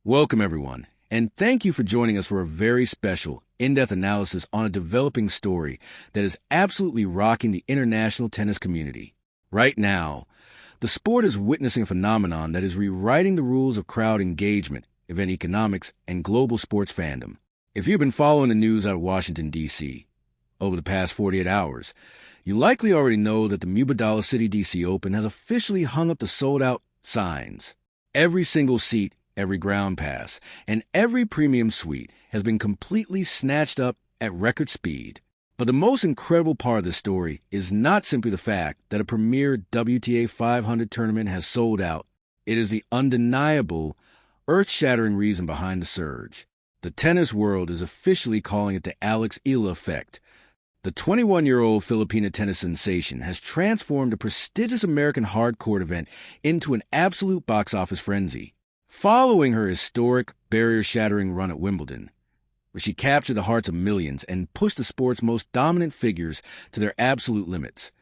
Welcome, everyone, and thank you for joining us for a very special, in-depth analysis on a developing story that is absolutely rocking the international tennis community. Right now, the sport is witnessing a phenomenon that is rewriting the rules of crowd engagement, event economics, and global sports fandom. If you've been following the news out of Washington, D.C. over the past 48 hours, you likely already know that the Mubadala City D.C. Open has officially hung up the sold-out signs. Every single seat, every ground pass, and every premium suite has been completely snatched up at record speed. But the most incredible part of this story is not simply the fact that a premier WTA 500 tournament has sold out. It is the undeniable, earth-shattering reason behind the surge. The tennis world is officially calling it the Eala effect. The 21-year-old Filipina tennis sensation has transformed a prestigious American hardcourt event into an absolute box office frenzy. Following her historic, barrier-shattering run at Wimbledon, where she captured the hearts of millions and pushed the sport's most dominant figures to their absolute limits,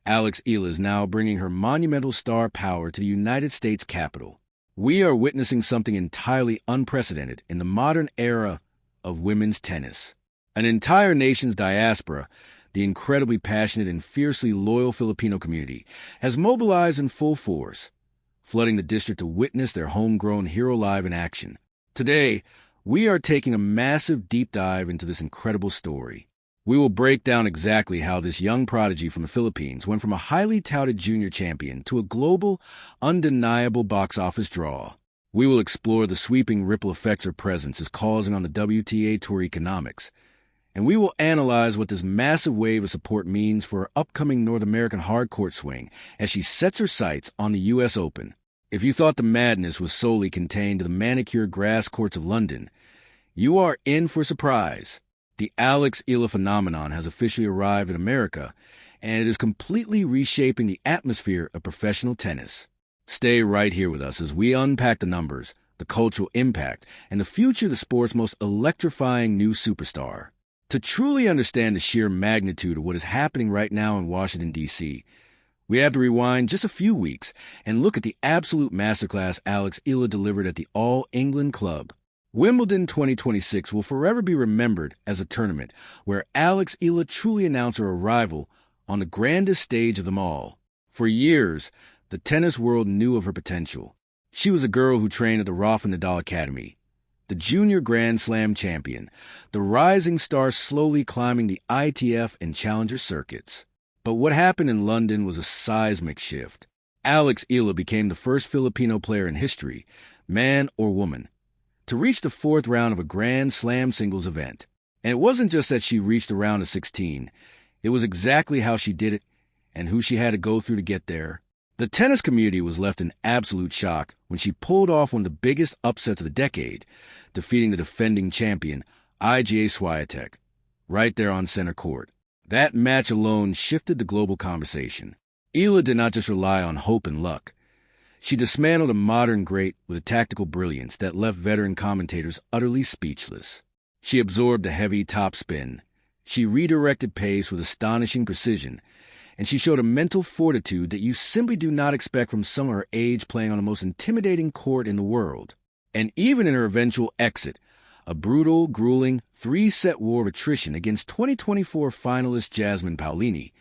Eala is now bringing her monumental star power to the United States Capitol. We are witnessing something entirely unprecedented in the modern era of women's tennis. An entire nation's diaspora, the incredibly passionate and fiercely loyal Filipino community, has mobilized in full force, flooding the district to witness their homegrown hero live in action. Today, we are taking a massive deep dive into this incredible story. We will break down exactly how this young prodigy from the Philippines went from a highly touted junior champion to a global, undeniable box office draw. We will explore the sweeping ripple effects her presence is causing on the WTA Tour economics, and we will analyze what this massive wave of support means for her upcoming North American hardcourt swing as she sets her sights on the U.S. Open. If you thought the madness was solely contained to the manicured grass courts of London, you are in for a surprise. The Eala phenomenon has officially arrived in America, and it is completely reshaping the atmosphere of professional tennis. Stay right here with us as we unpack the numbers, the cultural impact, and the future of the sport's most electrifying new superstar. To truly understand the sheer magnitude of what is happening right now in Washington, D.C., we have to rewind just a few weeks and look at the absolute masterclass Eala delivered at the All England Club. Wimbledon 2026 will forever be remembered as a tournament where Eala truly announced her arrival on the grandest stage of them all. For years, the tennis world knew of her potential. She was a girl who trained at the Rafa Nadal Academy, the junior Grand Slam champion, the rising star slowly climbing the ITF and Challenger circuits. But what happened in London was a seismic shift. Eala became the first Filipino player in history, man or woman, to reach the fourth round of a Grand Slam singles event. And it wasn't just that she reached the round of 16. It was exactly how she did it and who she had to go through to get there. The tennis community was left in absolute shock when she pulled off one of the biggest upsets of the decade, defeating the defending champion, Iga Swiatek, right there on center court. That match alone shifted the global conversation. Eala did not just rely on hope and luck. She dismantled a modern great with a tactical brilliance that left veteran commentators utterly speechless. She absorbed the heavy topspin. She redirected pace with astonishing precision, and she showed a mental fortitude that you simply do not expect from someone her age playing on the most intimidating court in the world. And even in her eventual exit, a brutal, grueling, three-set war of attrition against 2024 finalist Jasmine Paolini,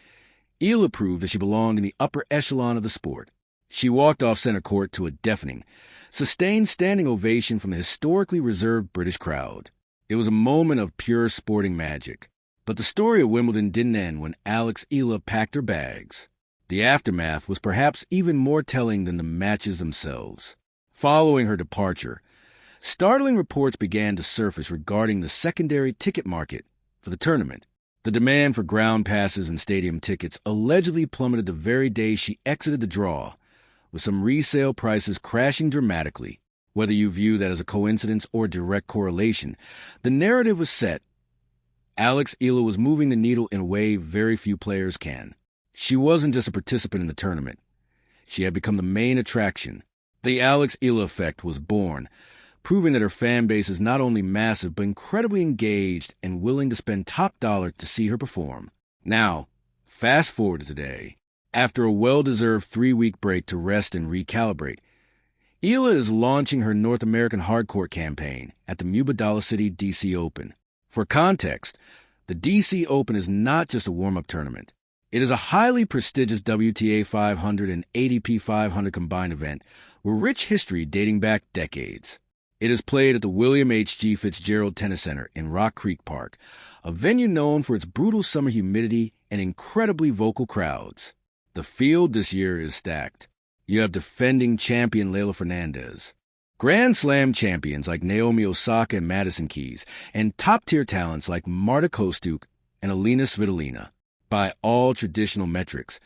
Eala proved that she belonged in the upper echelon of the sport. She walked off center court to a deafening, sustained standing ovation from the historically reserved British crowd. It was a moment of pure sporting magic. But the story of Wimbledon didn't end when Eala packed her bags. The aftermath was perhaps even more telling than the matches themselves. Following her departure, startling reports began to surface regarding the secondary ticket market for the tournament. The demand for ground passes and stadium tickets allegedly plummeted the very day she exited the draw, with some resale prices crashing dramatically. Whether you view that as a coincidence or direct correlation, the narrative was set. Eala was moving the needle in a way very few players can. She wasn't just a participant in the tournament. She had become the main attraction. The Eala effect was born, proving that her fan base is not only massive but incredibly engaged and willing to spend top dollar to see her perform. Now, fast forward to today. After a well-deserved 3-week break to rest and recalibrate, Eala is launching her North American hardcourt campaign at the Mubadala City DC Open. For context, the DC Open is not just a warm-up tournament. It is a highly prestigious WTA 500 and ATP 500 combined event with rich history dating back decades. It is played at the William H. G. Fitzgerald Tennis Center in Rock Creek Park, a venue known for its brutal summer humidity and incredibly vocal crowds. The field this year is stacked. You have defending champion Leylah Fernandez, Grand Slam champions like Naomi Osaka and Madison Keys, and top-tier talents like Marta Kostyuk and Alina Svitolina. By all traditional metrics,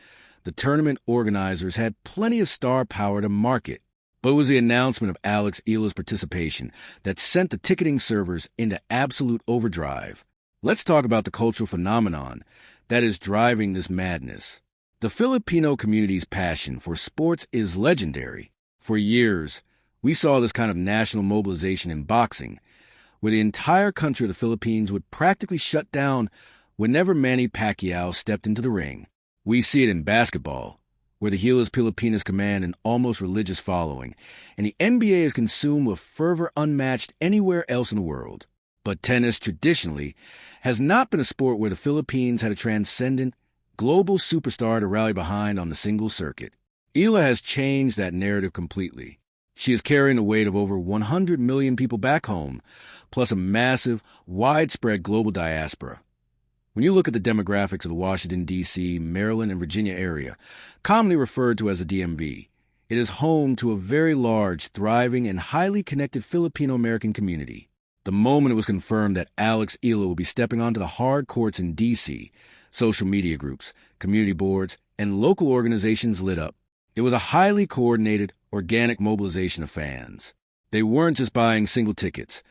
the tournament organizers had plenty of star power to market, but it was the announcement of Alex Eala's participation that sent the ticketing servers into absolute overdrive. Let's talk about the cultural phenomenon that is driving this madness. The Filipino community's passion for sports is legendary. For years, we saw this kind of national mobilization in boxing, where the entire country of the Philippines would practically shut down whenever Manny Pacquiao stepped into the ring. We see it in basketball, where the Gilas Pilipinas command an almost religious following, and the NBA is consumed with fervor unmatched anywhere else in the world. But tennis, traditionally, has not been a sport where the Philippines had a transcendent, global superstar to rally behind on the singles circuit. Eala has changed that narrative completely. She is carrying the weight of over 100 million people back home, plus a massive, widespread global diaspora. When you look at the demographics of the Washington, D.C., Maryland, and Virginia area, commonly referred to as the DMV, it is home to a very large, thriving, and highly connected Filipino-American community. The moment it was confirmed that Alex Eala will be stepping onto the hard courts in D.C., social media groups, community boards, and local organizations lit up. It was a highly coordinated, organic mobilization of fans. They weren't just buying single tickets.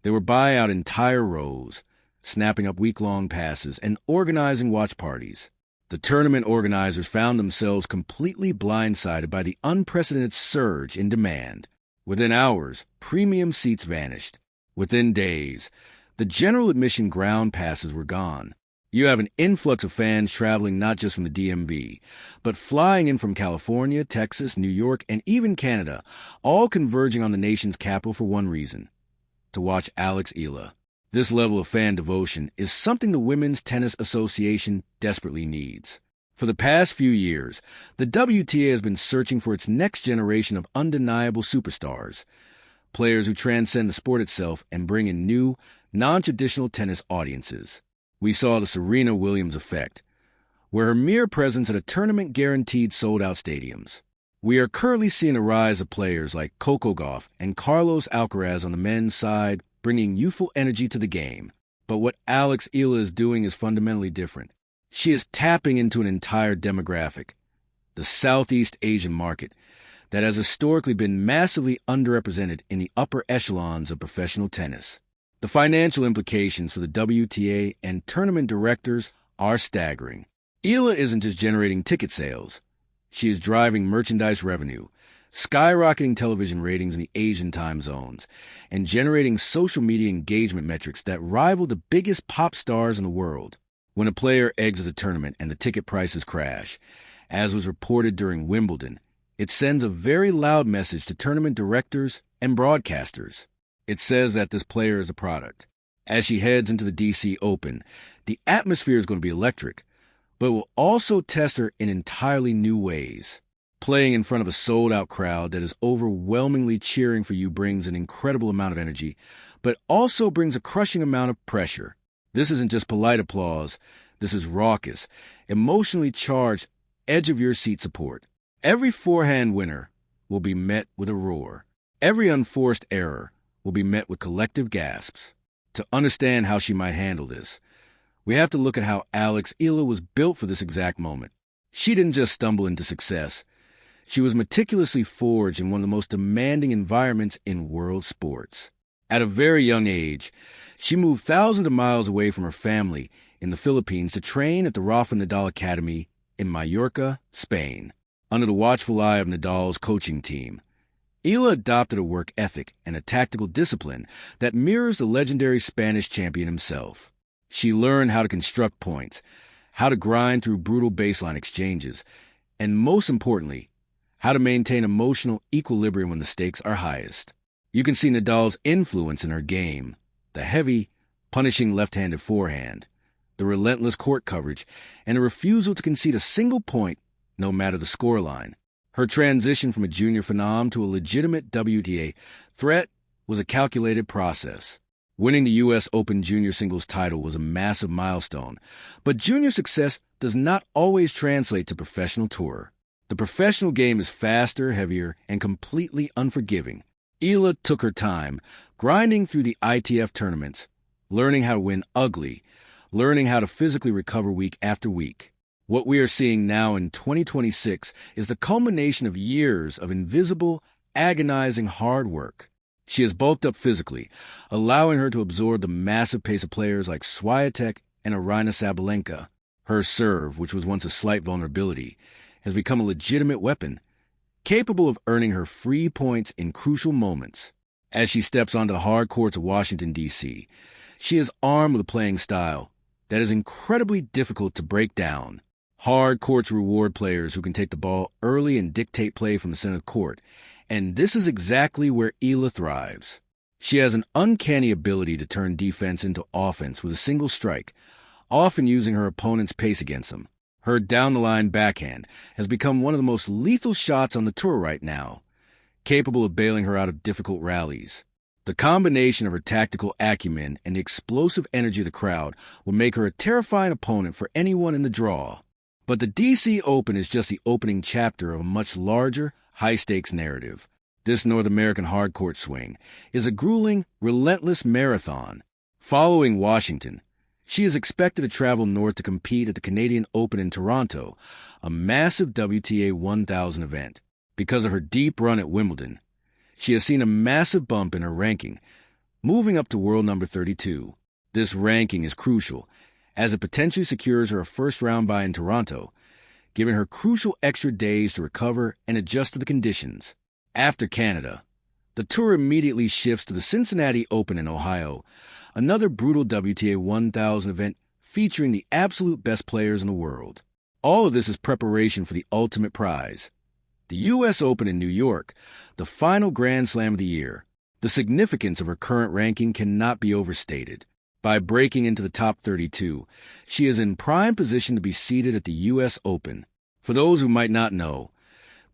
They were buying out entire rows, snapping up week-long passes, and organizing watch parties. The tournament organizers found themselves completely blindsided by the unprecedented surge in demand. Within hours, premium seats vanished. Within days, the general admission ground passes were gone. You have an influx of fans traveling not just from the DMV, but flying in from California, Texas, New York, and even Canada, all converging on the nation's capital for one reason: to watch Alex Eala. This level of fan devotion is something the Women's Tennis Association desperately needs. For the past few years, the WTA has been searching for its next generation of undeniable superstars, players who transcend the sport itself and bring in new, non-traditional tennis audiences. We saw the Serena Williams effect, where her mere presence at a tournament guaranteed sold-out stadiums. We are currently seeing a rise of players like Coco Gauff and Carlos Alcaraz on the men's side, bringing youthful energy to the game. But what Alex Eala is doing is fundamentally different. She is tapping into an entire demographic, the Southeast Asian market, that has historically been massively underrepresented in the upper echelons of professional tennis. The financial implications for the WTA and tournament directors are staggering. Eala isn't just generating ticket sales. She is driving merchandise revenue, skyrocketing television ratings in the Asian time zones, and generating social media engagement metrics that rival the biggest pop stars in the world. When a player exits the tournament and the ticket prices crash, as was reported during Wimbledon, it sends a very loud message to tournament directors and broadcasters. It says that this player is a product. As she heads into the DC Open, the atmosphere is going to be electric, but it will also test her in entirely new ways. Playing in front of a sold-out crowd that is overwhelmingly cheering for you brings an incredible amount of energy, but also brings a crushing amount of pressure. This isn't just polite applause. This is raucous, emotionally charged, edge-of-your-seat support. Every forehand winner will be met with a roar. Every unforced error will be met with collective gasps. To understand how she might handle this, we have to look at how Alex Eala was built for this exact moment. She didn't just stumble into success. She was meticulously forged in one of the most demanding environments in world sports. At a very young age, she moved thousands of miles away from her family in the Philippines to train at the Rafa Nadal Academy in Mallorca, Spain, under the watchful eye of Nadal's coaching team. Eala adopted a work ethic and a tactical discipline that mirrors the legendary Spanish champion himself. She learned how to construct points, how to grind through brutal baseline exchanges, and most importantly, how to maintain emotional equilibrium when the stakes are highest. You can see Nadal's influence in her game, the heavy, punishing left-handed forehand, the relentless court coverage, and a refusal to concede a single point no matter the scoreline. Her transition from a junior phenom to a legitimate WTA threat was a calculated process. Winning the U.S. Open junior singles title was a massive milestone, but junior success does not always translate to professional tour. The professional game is faster, heavier, and completely unforgiving. Eala took her time, grinding through the ITF tournaments, learning how to win ugly, learning how to physically recover week after week. What we are seeing now in 2026 is the culmination of years of invisible, agonizing hard work. She has bulked up physically, allowing her to absorb the massive pace of players like Swiatek and Aryna Sabalenka. Her serve, which was once a slight vulnerability, has become a legitimate weapon, capable of earning her free points in crucial moments. As she steps onto the hard courts of Washington, D.C., she is armed with a playing style that is incredibly difficult to break down. Hard courts reward players who can take the ball early and dictate play from the center of the court, and this is exactly where Eala thrives. She has an uncanny ability to turn defense into offense with a single strike, often using her opponent's pace against them. Her down-the-line backhand has become one of the most lethal shots on the tour right now, capable of bailing her out of difficult rallies. The combination of her tactical acumen and the explosive energy of the crowd will make her a terrifying opponent for anyone in the draw. But the DC Open is just the opening chapter of a much larger, high-stakes narrative. This North American hardcourt swing is a grueling, relentless marathon. Following Washington, she is expected to travel north to compete at the Canadian Open in Toronto, a massive WTA 1000 event. Because of her deep run at Wimbledon, she has seen a massive bump in her ranking, moving up to world number 32. This ranking is crucial, as it potentially secures her a first-round bye in Toronto, giving her crucial extra days to recover and adjust to the conditions. After Canada, the tour immediately shifts to the Cincinnati Open in Ohio, another brutal WTA 1000 event featuring the absolute best players in the world. All of this is preparation for the ultimate prize, the U.S. Open in New York, the final Grand Slam of the year. The significance of her current ranking cannot be overstated. By breaking into the top 32, she is in prime position to be seeded at the U.S. Open. For those who might not know,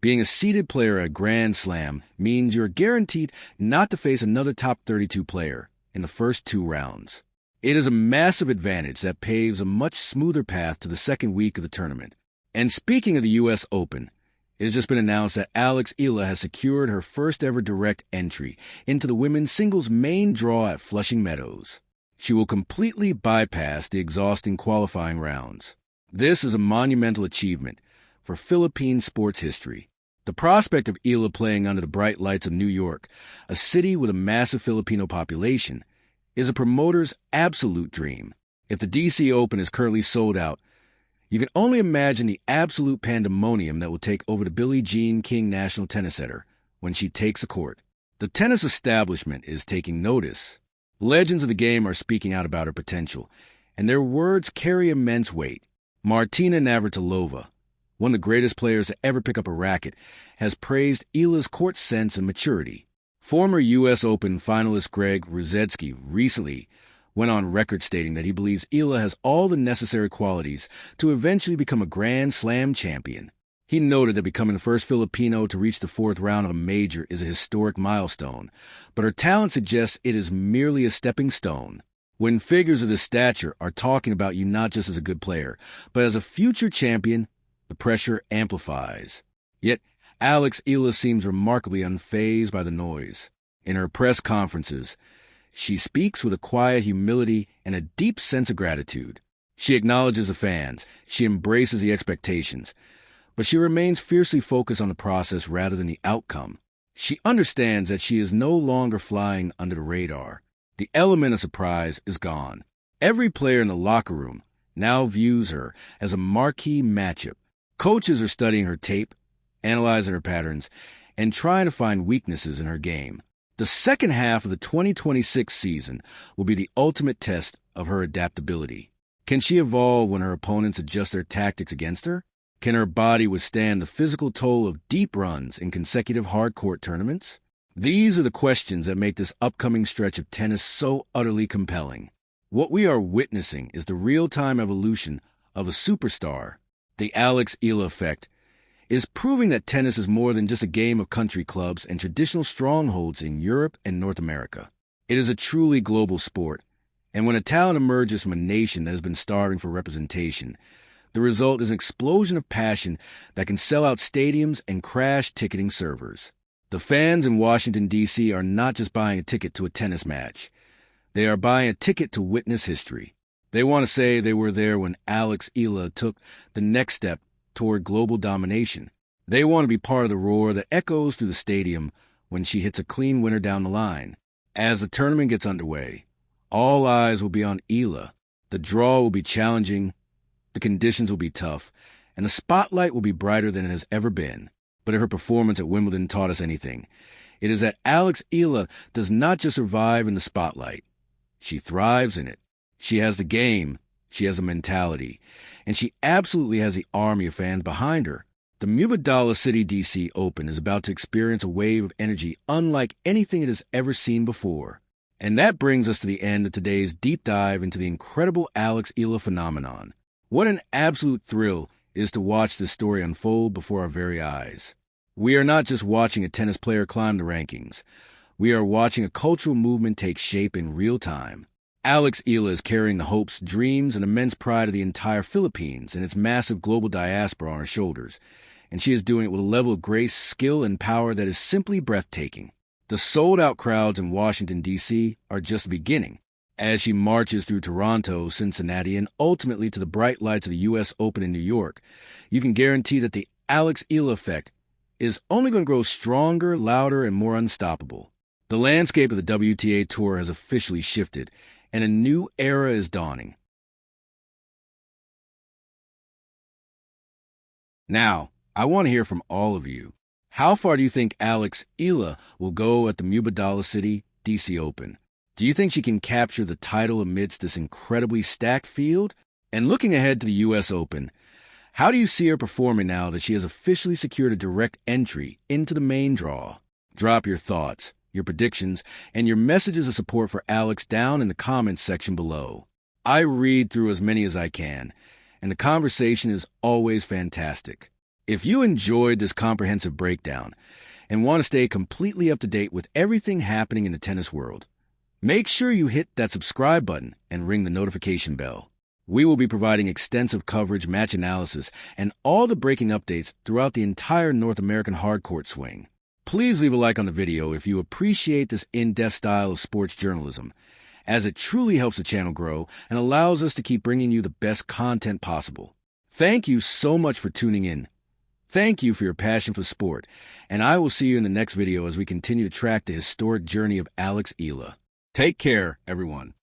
being a seeded player at Grand Slam means you're guaranteed not to face another top 32 player in the first two rounds. It is a massive advantage that paves a much smoother path to the second week of the tournament. And speaking of the U.S. Open, it has just been announced that Eala has secured her first ever direct entry into the women's singles main draw at Flushing Meadows. She will completely bypass the exhausting qualifying rounds. This is a monumental achievement for Philippine sports history. The prospect of Eala playing under the bright lights of New York, a city with a massive Filipino population, is a promoter's absolute dream. If the DC Open is currently sold out, you can only imagine the absolute pandemonium that will take over the Billie Jean King National Tennis Center when she takes a court. The tennis establishment is taking notice. Legends of the game are speaking out about her potential, and their words carry immense weight. Martina Navratilova, one of the greatest players to ever pick up a racket, has praised Eala's court sense and maturity. Former U.S. Open finalist Greg Rusedski recently went on record stating that he believes Eala has all the necessary qualities to eventually become a Grand Slam champion. He noted that becoming the first Filipino to reach the fourth round of a major is a historic milestone, but her talent suggests it is merely a stepping stone. When figures of this stature are talking about you not just as a good player, but as a future champion, the pressure amplifies. Yet, Eala seems remarkably unfazed by the noise. In her press conferences, she speaks with a quiet humility and a deep sense of gratitude. She acknowledges the fans, she embraces the expectations, but she remains fiercely focused on the process rather than the outcome. She understands that she is no longer flying under the radar. The element of surprise is gone. Every player in the locker room now views her as a marquee matchup. Coaches are studying her tape, analyzing her patterns, and trying to find weaknesses in her game. The second half of the 2026 season will be the ultimate test of her adaptability. Can she evolve when her opponents adjust their tactics against her? Can her body withstand the physical toll of deep runs in consecutive hard-court tournaments? These are the questions that make this upcoming stretch of tennis so utterly compelling. What we are witnessing is the real-time evolution of a superstar. The Eala effect is proving that tennis is more than just a game of country clubs and traditional strongholds in Europe and North America. It is a truly global sport, and when a talent emerges from a nation that has been starving for representation, the result is an explosion of passion that can sell out stadiums and crash ticketing servers. The fans in Washington, D.C. are not just buying a ticket to a tennis match. They are buying a ticket to witness history. They want to say they were there when Eala took the next step toward global domination. They want to be part of the roar that echoes through the stadium when she hits a clean winner down the line. As the tournament gets underway, all eyes will be on Eala. The draw will be challenging, the conditions will be tough, and the spotlight will be brighter than it has ever been. But if her performance at Wimbledon taught us anything, it is that Eala does not just survive in the spotlight. She thrives in it. She has the game, she has a mentality, and she absolutely has the army of fans behind her. The Mubadala City DC Open is about to experience a wave of energy unlike anything it has ever seen before. And that brings us to the end of today's deep dive into the incredible Eala phenomenon. What an absolute thrill it is to watch this story unfold before our very eyes. We are not just watching a tennis player climb the rankings. We are watching a cultural movement take shape in real time. Eala is carrying the hopes, dreams, and immense pride of the entire Philippines and its massive global diaspora on her shoulders, and she is doing it with a level of grace, skill, and power that is simply breathtaking. The sold-out crowds in Washington, D.C. are just the beginning. As she marches through Toronto, Cincinnati, and ultimately to the bright lights of the U.S. Open in New York, you can guarantee that the Eala effect is only going to grow stronger, louder, and more unstoppable. The landscape of the WTA Tour has officially shifted, and a new era is dawning. Now, I want to hear from all of you. How far do you think Eala will go at the Mubadala City DC Open? Do you think she can capture the title amidst this incredibly stacked field? And looking ahead to the U.S. Open, how do you see her performing now that she has officially secured a direct entry into the main draw? Drop your thoughts, your predictions, and your messages of support for Alex down in the comments section below. I read through as many as I can, and the conversation is always fantastic. If you enjoyed this comprehensive breakdown and want to stay completely up to date with everything happening in the tennis world, make sure you hit that subscribe button and ring the notification bell. We will be providing extensive coverage, match analysis, and all the breaking updates throughout the entire North American hardcourt swing. Please leave a like on the video if you appreciate this in-depth style of sports journalism, as it truly helps the channel grow and allows us to keep bringing you the best content possible. Thank you so much for tuning in. Thank you for your passion for sport, and I will see you in the next video as we continue to track the historic journey of Eala. Take care, everyone.